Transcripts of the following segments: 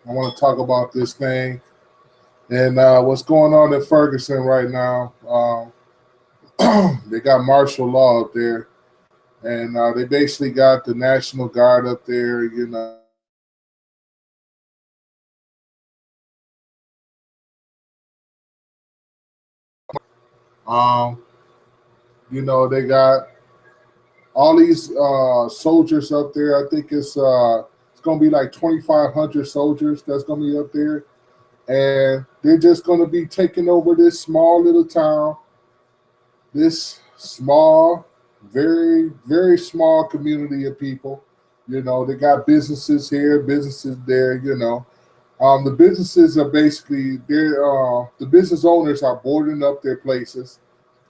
I want to talk about this thing and what's going on in Ferguson right now. They got martial law up there, and they basically got the National Guard up there. Um, they got all these soldiers up there. I think it's gonna be like 2,500 soldiers that's gonna be up there, and they're just gonna be taking over this small little town, this small, very very small community of people. They got businesses here, businesses there. The businesses are basically they're the business owners are boarding up their places.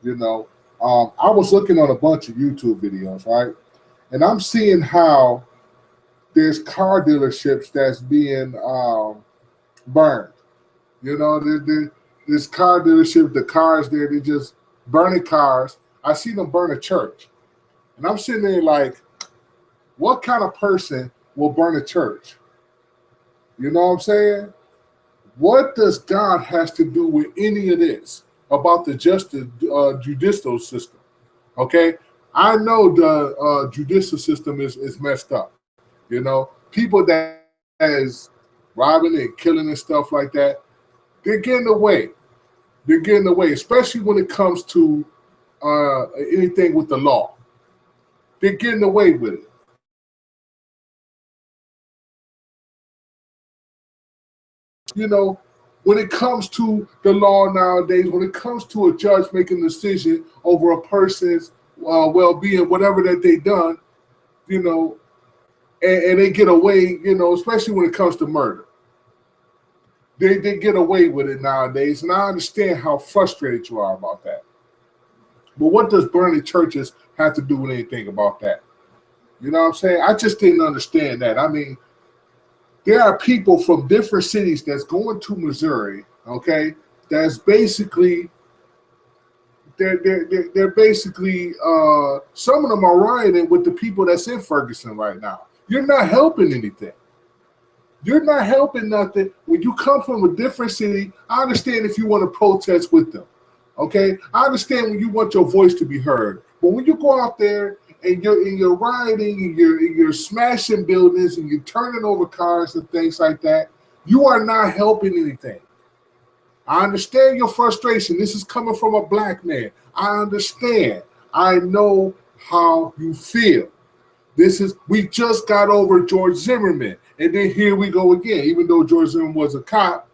You know, I was looking on a bunch of YouTube videos, right, and I'm seeing how there's car dealerships that's being burned. This car dealership, the cars there, they just burning cars. I see them burn a church, and I'm sitting there like, what kind of person will burn a church? You know what I'm saying? What does God has to do with any of this about the justice judicial system? Okay, I know the judicial system is messed up. People that is robbing and killing and stuff like that, they're getting away. They're getting away, especially when it comes to anything with the law. They're getting away with it. When it comes to the law nowadays, when it comes to a judge making a decision over a person's well-being, whatever that they done, you know, and they get away, especially when it comes to murder. They get away with it nowadays, and I understand how frustrated you are about that. But what does burning churches have to do with anything about that? You know what I'm saying? I just didn't understand that. I mean, there are people from different cities that's going to Missouri, okay, that's basically they're basically some of them are rioting with the people that's in Ferguson right now. You're not helping anything. You're not helping nothing. When you come from a different city, I understand if you want to protest with them. Okay? I understand when you want your voice to be heard. But when you go out there and you're rioting and you're smashing buildings and you're turning over cars and things like that, you are not helping anything. I understand your frustration. This is coming from a black man. I understand. I know how you feel. We just got over George Zimmerman, and then here we go again, even though George Zimmerman was a cop,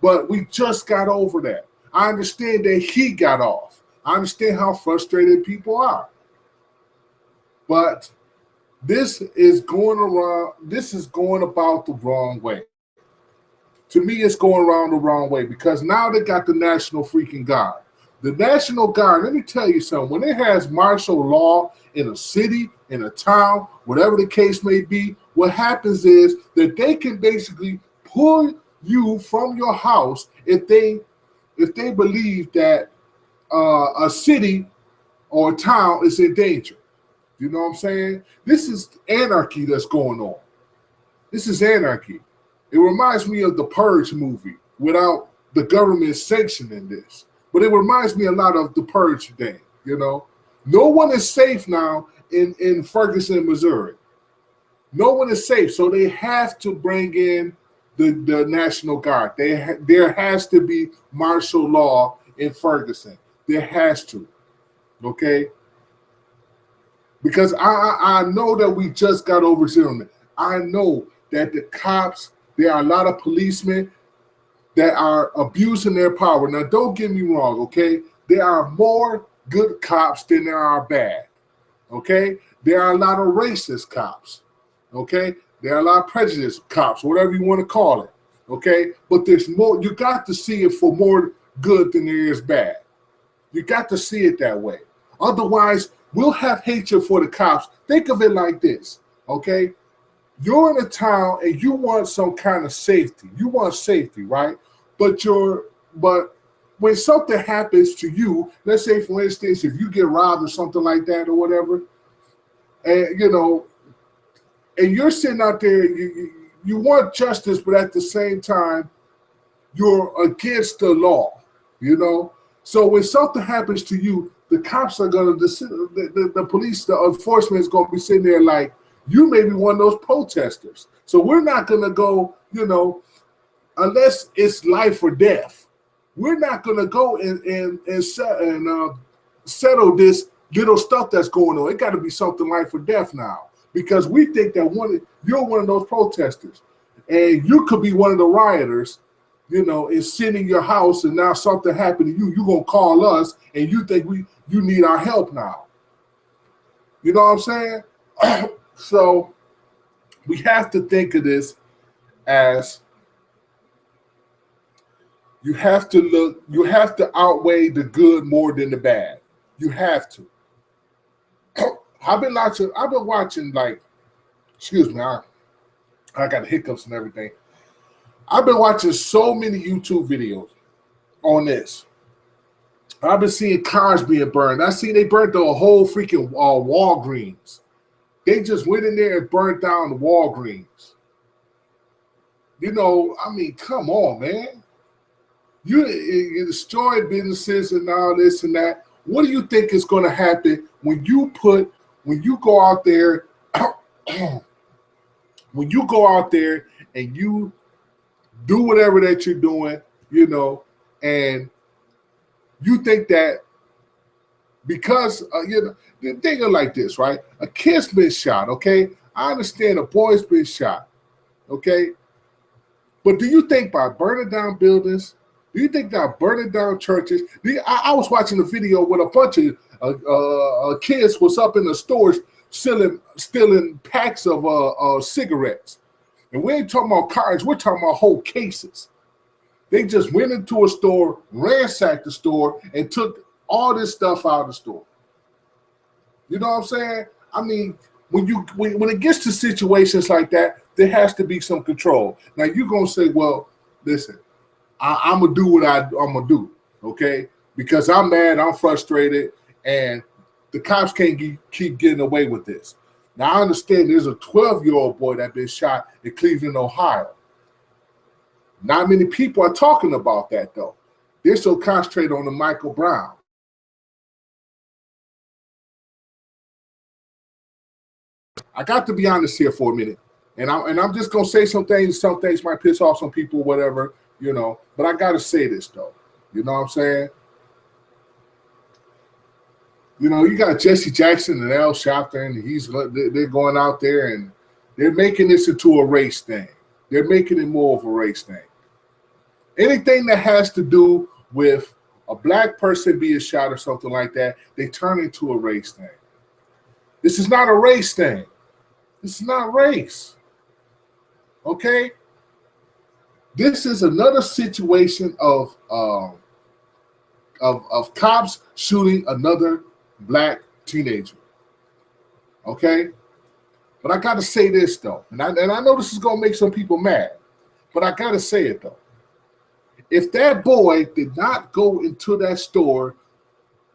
but we just got over that. I understand that he got off. I understand how frustrated people are. But this is going about the wrong way. To me, it's going around the wrong way because now they got the National freaking Guard. The National Guard, let me tell you something, when it has martial law in a city, in a town, whatever the case may be, what happens is that they can basically pull you from your house if they believe that a city or a town is in danger. You know what I'm saying? This is anarchy that's going on. This is anarchy. It reminds me of the Purge movie without the government sanctioning this. But it reminds me a lot of the Purge thing, No one is safe now in Ferguson, Missouri. No one is safe. So they have to bring in the National Guard. There has to be martial law in Ferguson. There has to. Okay? Because I know that we just got over Zimmerman. I know that the cops, there are a lot of policemen that are abusing their power. Now, don't get me wrong, okay? There are more good cops than there are bad, okay? There are a lot of racist cops, okay? There are a lot of prejudiced cops, whatever you want to call it, okay? But there's more. You got to see it for more good than there is bad. You got to see it that way. Otherwise, we'll have hatred for the cops. Think of it like this, okay? You're in a town and you want some kind of safety. You want safety, right? But when something happens to you, let's say for instance, if you get robbed or something like that or whatever, and and you're sitting out there, you want justice, but at the same time, you're against the law, you know? So when something happens to you, the cops are going to, the police, the enforcement is going to be sitting there like, you may be one of those protesters. So we're not going to go, you know, unless it's life or death. We're not going to go and settle this little stuff that's going on. It got to be something life or death now, because we think that you're one of those protesters, and you could be one of the rioters, you know, is sitting in your house, and now something happened to you. You're gonna call us, and you think you need our help now. You know what I'm saying? So we have to think of this as you have to outweigh the good more than the bad. You have to. I've been watching like, excuse me, I got hiccups and everything. I've been watching so many YouTube videos on this. I've been seeing cars being burned. I seen they burnt the whole freaking Walgreens. They just went in there and burnt down the Walgreens. You know, I mean, come on, man. You destroy businesses and all this and that. What do you think is going to happen when you go out there, when you go out there and you do whatever that you're doing, you know, and you think that because, you know, think of like this, right? A kid's been shot, okay? I understand a boy's been shot, okay? But do you think by burning down buildings, do you think that burning down churches? I was watching a video with a bunch of kids was up in the stores stealing packs of cigarettes. And we ain't talking about cars, we're talking about whole cases. They just went into a store, ransacked the store, and took all this stuff out of the store. You know what I'm saying? I mean, when it gets to situations like that, there has to be some control. Now you're gonna say, well, listen, I'm gonna do what I'm gonna do, okay? Because I'm mad, I'm frustrated, and the cops can't keep getting away with this. Now, I understand there's a 12-year-old boy that been shot in Cleveland, Ohio. Not many people are talking about that, though. They're so concentrated on the Michael Brown. I got to be honest here for a minute. And I'm just going to say some things might piss off some people, whatever, you know. But I got to say this, though. You know what I'm saying? You know, you got Jesse Jackson and Al Sharpton, and they're going out there and they're making this into a race thing. They're making it more of a race thing. Anything that has to do with a black person being shot or something like that, they turn into a race thing. This is not a race thing. This is not race. Okay? This is another situation of cops shooting another black teenager. Okay? But I got to say this, though. And I know this is going to make some people mad. But I got to say it, though. If that boy did not go into that store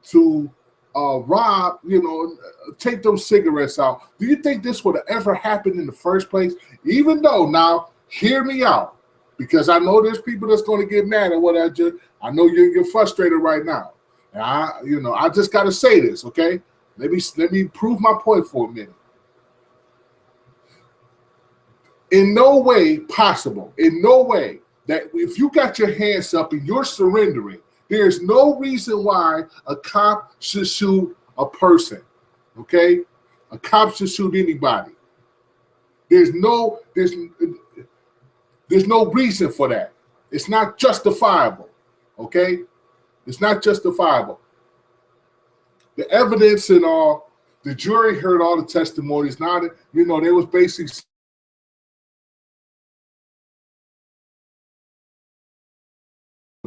to rob, you know, take those cigarettes out, do you think this would have ever happened in the first place? Even though, now, hear me out. Because I know there's people that's going to get mad at what I know you're frustrated right now. And I just got to say this, okay? Let me prove my point for a minute. In no way possible, in no way, that if you got your hands up and you're surrendering, there's no reason why a cop should shoot a person, okay? A cop should shoot anybody. There's no reason for that. It's not justifiable, okay? It's not justifiable. The evidence and all, the jury heard all the testimonies. Now, you know, they was basically,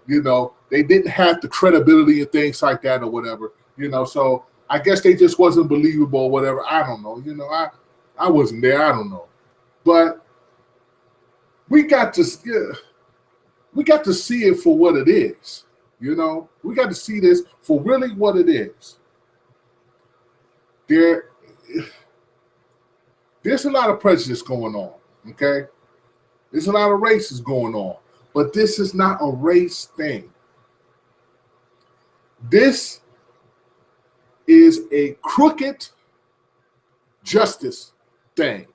you know, they didn't have the credibility and things like that or whatever, you know, so I guess they just wasn't believable or whatever. I don't know, you know, I wasn't there, I don't know. But we got to see it for what it is, you know. We got to see this for really what it is. There's a lot of prejudice going on, okay? There's a lot of races going on. But this is not a race thing. This is a crooked justice thing.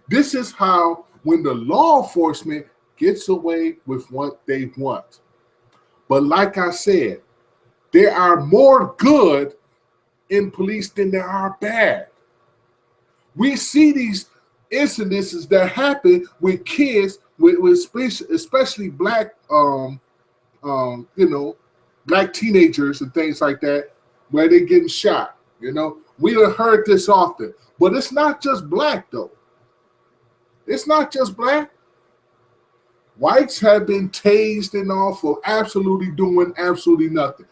This is how, when the law enforcement gets away with what they want. But like I said, there are more good in police than there are bad. We see these incidences that happen with kids, with especially black, black teenagers and things like that, where they're getting shot. We have heard this often, but it's not just black though. It's not just black. Whites have been tased and all for absolutely doing absolutely nothing.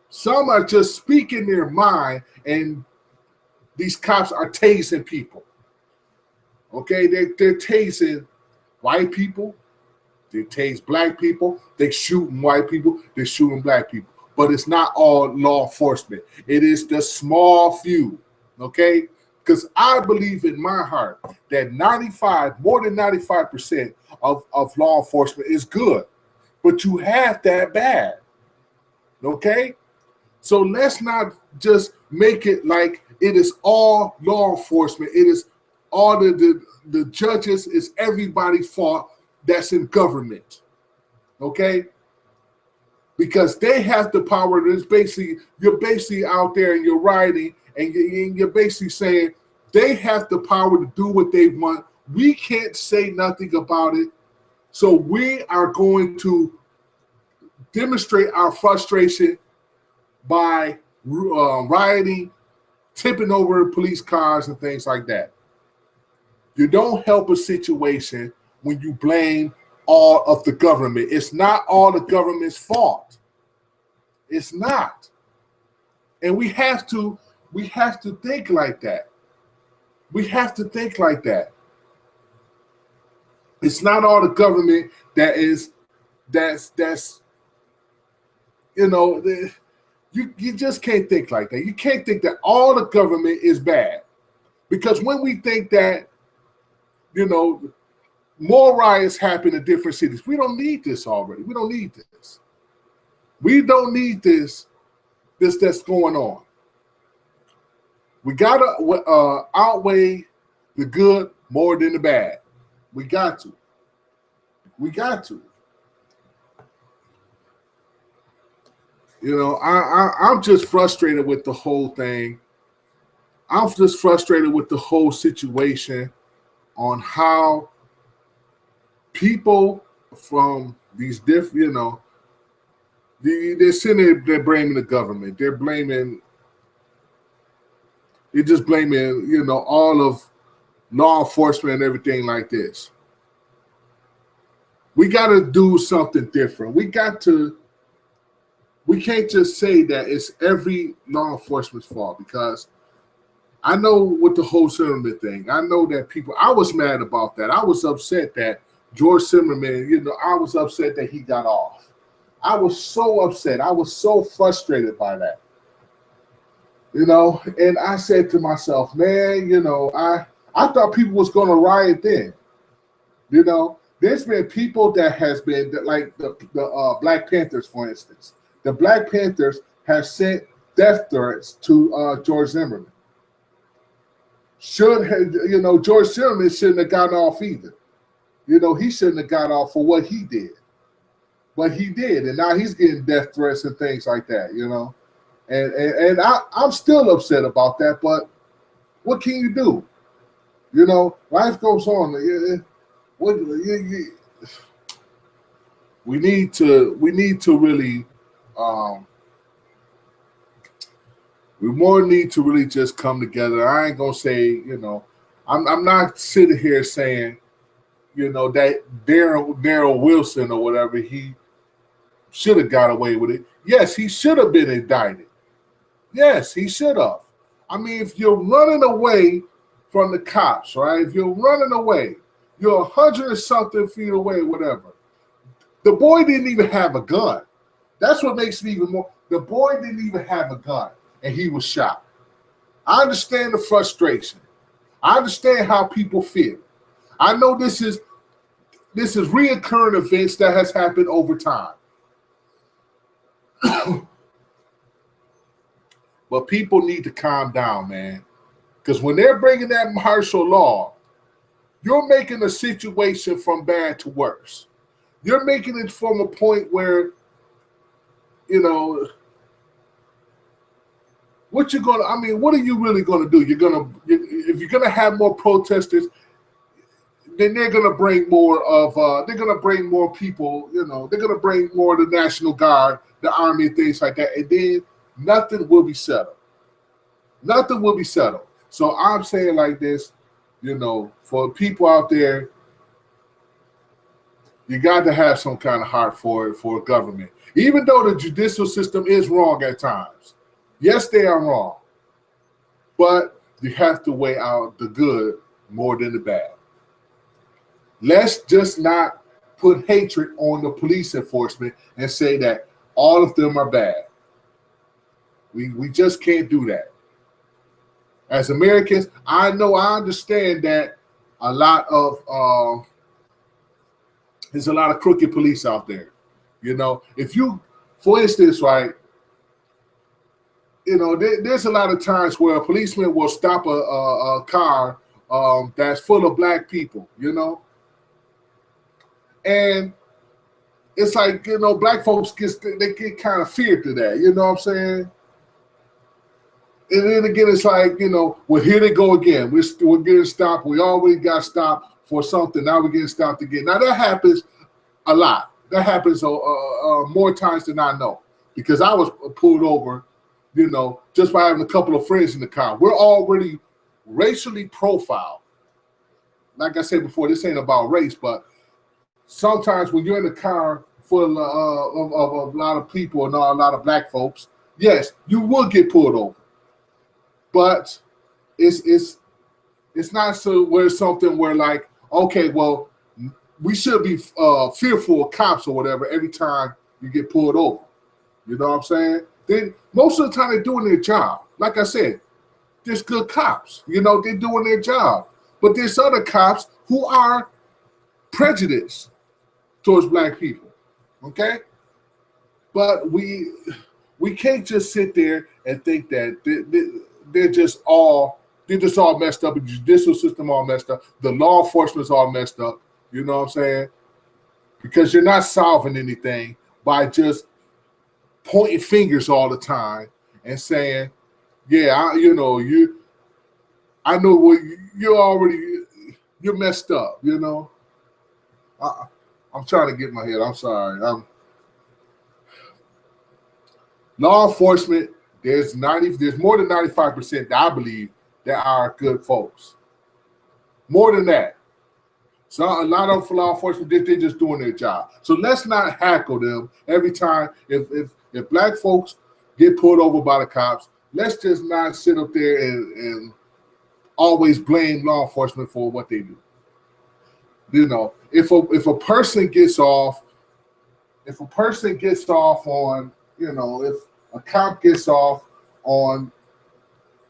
Some are just speaking their mind, and these cops are tasing people. Okay, they're tasing white people, they tase black people, they shooting white people, they're shooting black people. But it's not all law enforcement. It is the small few, okay? Because I believe in my heart that more than 95% of law enforcement is good. But you have that bad, okay? So let's not just make it like it is all law enforcement. It is all the judges, is everybody's fault that's in government, okay? Because they have the power. You're basically out there and you're riding, and you're basically saying they have the power to do what they want. We can't say nothing about it. So we are going to demonstrate our frustration by rioting, tipping over police cars and things like that. You don't help a situation when you blame all of the government. It's not all the government's fault. It's not. And we have to think like that. We have to think like that. It's not all the government that's you just can't think like that. You can't think that all the government is bad. Because when we think that, more riots happen in different cities, we don't need this already. We don't need this. We don't need this that's going on. We got to outweigh the good more than the bad. We got to. I'm just frustrated with the whole thing. I'm just frustrated with the whole situation on how people from these different, they're sitting there, they're blaming the government. They're just blaming, all of law enforcement and everything like this. We got to do something different. We can't just say that it's every law enforcement's fault, because I know with the whole Zimmerman thing, I know that I was mad about that. I was upset that George Zimmerman, I was upset that he got off. I was so upset. I was so frustrated by that. And I said to myself, man, I thought people was going to riot then. There's been people that has been, like the Black Panthers, for instance. The Black Panthers have sent death threats to George Zimmerman. George Zimmerman shouldn't have gotten off either. He shouldn't have got off for what he did. But he did, and now he's getting death threats and things like that, And I'm still upset about that, but what can you do? Life goes on. We need to really we more need to really just come together. I ain't gonna say, I'm not sitting here saying, that Darrell Wilson or whatever, he should have got away with it. Yes, he should have been indicted. Yes, he should have. I mean, if you're running away from the cops, right? If you're running away, you're 100 and something feet away, whatever. The boy didn't even have a gun. That's what makes it even more. The boy didn't even have a gun, and he was shot. I understand the frustration. I understand how people feel. I know this is This is reoccurring events that has happened over time. But people need to calm down, man. Because when they're bringing that martial law, you're making the situation from bad to worse. You're making it from a point where, what are you really gonna do? If you're gonna have more protesters, then they're gonna bring more people, they're gonna bring more of the National Guard, the Army, things like that, and then nothing will be settled. Nothing will be settled. So I'm saying like this, for people out there, you got to have some kind of heart for government. Even though the judicial system is wrong at times. Yes, they are wrong. But you have to weigh out the good more than the bad. Let's just not put hatred on the police enforcement and say that all of them are bad. We just can't do that. As Americans, I understand that there's a lot of crooked police out there. If you, for instance, right, there's a lot of times where a policeman will stop a car that's full of black people, and it's like, black folks they get kind of feared to that, you know what I'm saying? And then again, it's like, well, here they go again. We're getting stopped. We always got stopped for something. Now we're getting stopped again. Now that happens a lot. That happens more times than I know, because I was pulled over, just by having a couple of friends in the car. We're already racially profiled. Like I said before, this ain't about race, but sometimes when you're in a car full of a lot of people and a lot of black folks, yes, you will get pulled over. But it's not something where like, okay, well, we should be fearful of cops or whatever every time you get pulled over. You know what I'm saying? Then most of the time they're doing their job. Like I said, there's good cops. They're doing their job. But there's other cops who are prejudiced towards black people. Okay? But we can't just sit there and think that they're just all messed up. The judicial system all messed up. The law enforcement's all messed up. You know what I'm saying? Because you're not solving anything by just pointing fingers all the time and saying, yeah, I know what you're messed up. I'm trying to get my head. I'm sorry. Law enforcement. There's more than 95% that I believe that are good folks. More than that. So a lot of law enforcement, they're just doing their job. So let's not hackle them every time. If black folks get pulled over by the cops, let's just not sit up there and always blame law enforcement for what they do. If a person gets off on, if a cop gets off on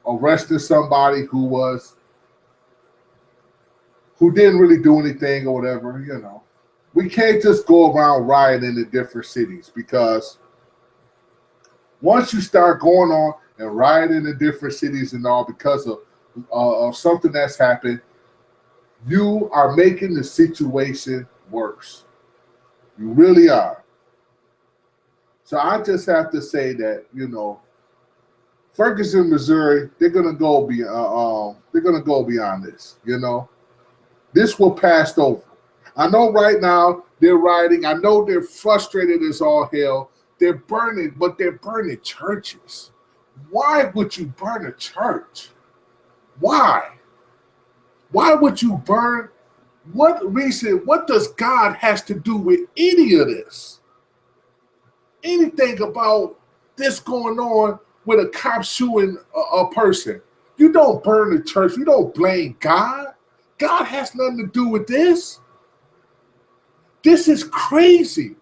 arresting somebody who didn't really do anything or whatever, we can't just go around rioting in different cities, because once you start going on and rioting in different cities and all because of something that's happened, you are making the situation worse. You really are. So I just have to say that, Ferguson, Missouri, they're gonna go beyond this. This will pass over. I know right now they're rioting. I know they're frustrated as all hell. They're burning churches. Why would you burn a church? Why? Why would you burn? What reason? What does God has to do with any of this? Anything about this going on with a cop shooting a person? You don't burn the church. You don't blame God. God has nothing to do with this. This is crazy.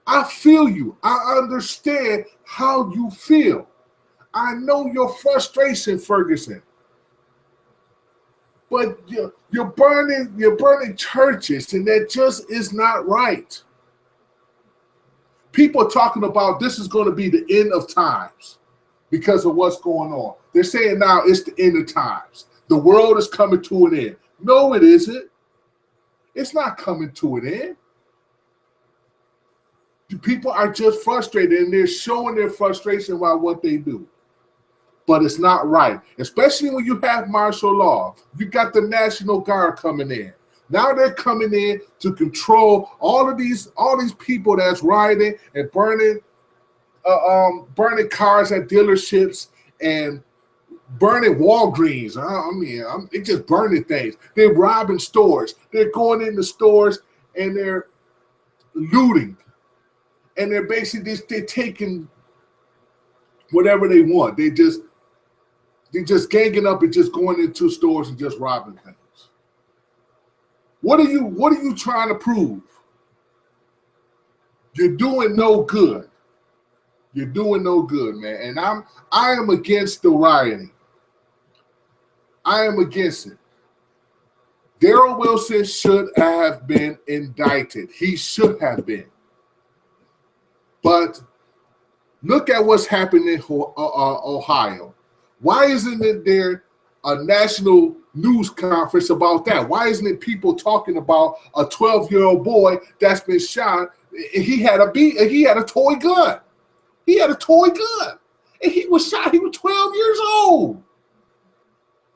I feel you. I understand how you feel. I know your frustration, Ferguson. But you're burning churches, and that just is not right. People are talking about this is going to be the end of times because of what's going on. They're saying now it's the end of times. The world is coming to an end. No, it isn't. It's not coming to an end. The people are just frustrated, and they're showing their frustration by what they do. But it's not right, especially when you have martial law. You got the National Guard coming in. Now they're coming in to control all these people that's rioting and burning cars at dealerships and burning Walgreens. They're just burning things. They're robbing stores. They're going into stores and they're looting. And they're basically they're taking whatever they want. They're just ganging up and just going into stores and just robbing things. What are you trying to prove? You're doing no good. You're doing no good, man. And I am against the rioting. I am against it. Darrell Wilson should have been indicted. He should have been. But look at what's happening in Ohio. Why isn't it there a national news conference about that? Why isn't it people talking about a 12-year-old boy that's been shot? He had a toy gun. He had a toy gun. And he was shot. He was 12 years old.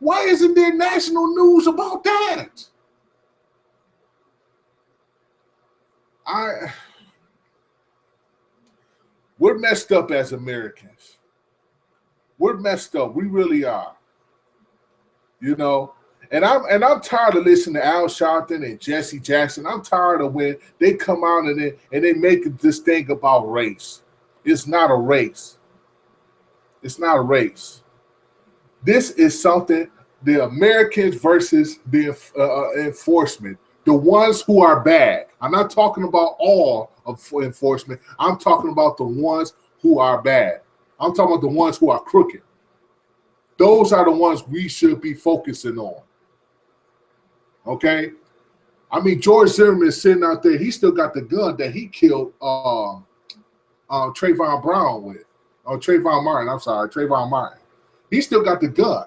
Why isn't there national news about that? We're messed up as Americans. We're messed up. We really are. You know, and I'm tired of listening to Al Sharpton and Jesse Jackson. I'm tired of when they come out and they make this thing about race. It's not a race. It's not a race. This is something, the Americans versus the enforcement, the ones who are bad. I'm not talking about all of enforcement. I'm talking about the ones who are bad. I'm talking about the ones who are crooked. Those are the ones we should be focusing on. Okay? I mean, George Zimmerman is sitting out there. He still got the gun that he killed Trayvon Brown with. Trayvon Martin. He still got the gun.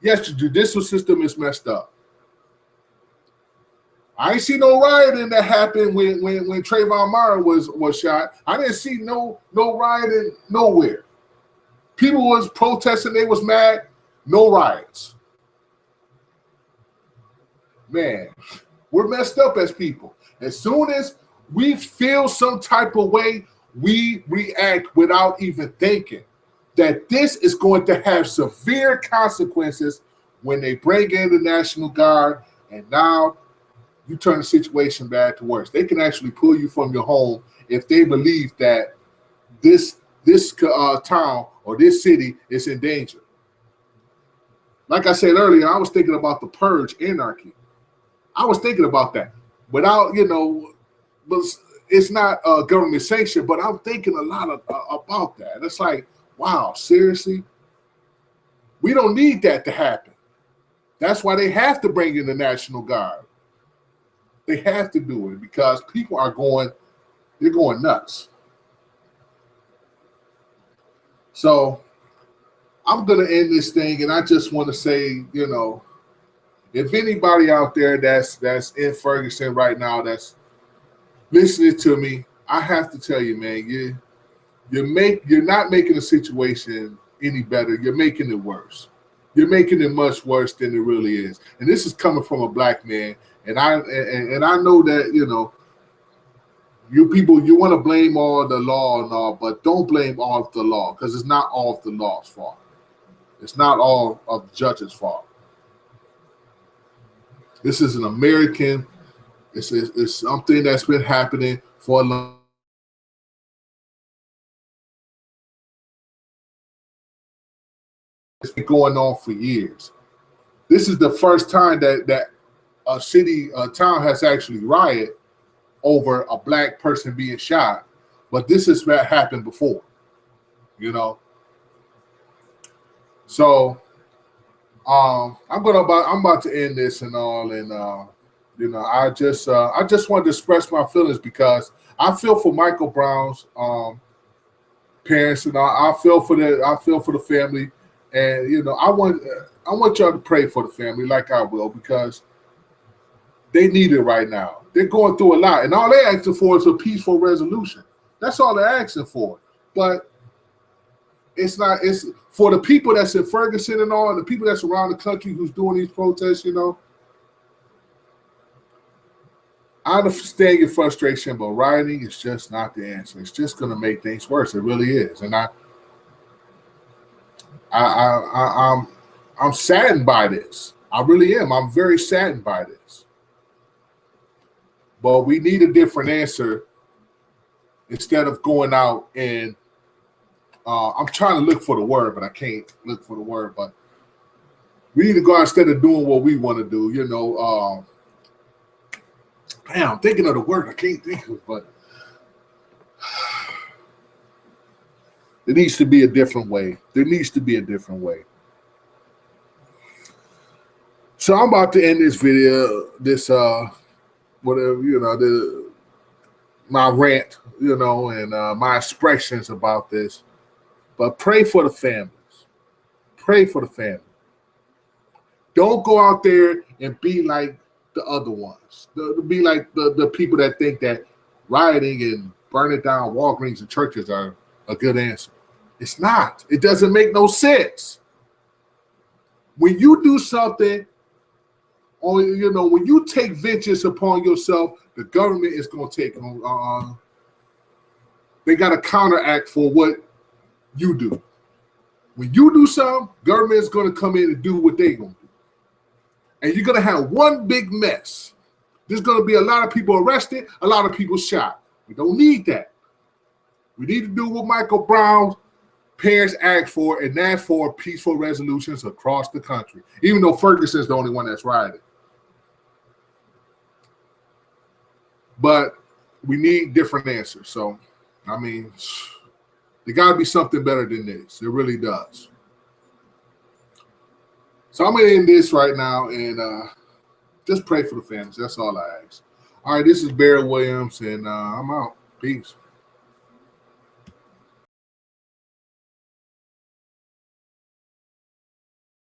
Yes, the judicial system is messed up. I ain't see no rioting that happened when Trayvon Martin was shot. I didn't see no rioting nowhere. People was protesting, they was mad, no riots. Man, we're messed up as people. As soon as we feel some type of way, we react without even thinking that this is going to have severe consequences when they bring in the National Guard, and now you turn the situation bad to worse. They can actually pull you from your home if they believe that this town or this city is in danger. Like I said earlier, I was thinking about the purge anarchy. I was thinking about that without, but it's not government sanctioned, but I'm thinking a lot about that. And it's like, wow, seriously? We don't need that to happen. That's why they have to bring in the National Guard. They have to do it because people are going nuts. So I'm going to end this thing, and I just want to say, if anybody out there that's in Ferguson right now that's listening to me, I have to tell you, man, you're not making the situation any better. You're making it worse. You're making it much worse than it really is. And this is coming from a black man. And I know that, you people, you want to blame all the law and all, but don't blame all of the law, because it's not all of the law's fault. It's not all of the judge's fault. This is an American. It's something that's been happening for a long. It's been going on for years. This is the first time that a town has actually rioted over a black person being shot, but this has happened before, So I'm about to end this and all, and I just wanted to express my feelings because I feel for Michael Brown's parents, and I feel for the family, and I want y'all to pray for the family like I will because they need it right now. They're going through a lot, and all they're asking for is a peaceful resolution. That's all they're asking for. But it's not. It's for the people that's in Ferguson and all, and the people that's around the country who's doing these protests. I understand your frustration, but rioting is just not the answer. It's just going to make things worse. It really is, and I'm saddened by this. I really am. I'm very saddened by this. But we need a different answer instead of going out and I'm trying to look for the word, but I can't look for the word. But we need to go out instead of doing what we want to do. I'm thinking of the word. I can't think of it, but there needs to be a different way. There needs to be a different way. So I'm about to end this video, whatever, my rant, and my expressions about this. But pray for the families. Pray for the family. Don't go out there and be like the other ones. Be like the people that think that rioting and burning down Walgreens and churches are a good answer. It's not. It doesn't make no sense. When you do something, or when you take vengeance upon yourself, the government is going to take on. They got to counteract for what you do. When you do something, government is going to come in and do what they're going to do. And you're going to have one big mess. There's going to be a lot of people arrested, a lot of people shot. We don't need that. We need to do what Michael Brown's parents asked for, and that's for peaceful resolutions across the country, even though Ferguson's the only one that's rioting. But we need different answers. So, there got to be something better than this. It really does. So I'm going to end this right now and just pray for the families. That's all I ask. All right, this is Barry Williams, and I'm out. Peace.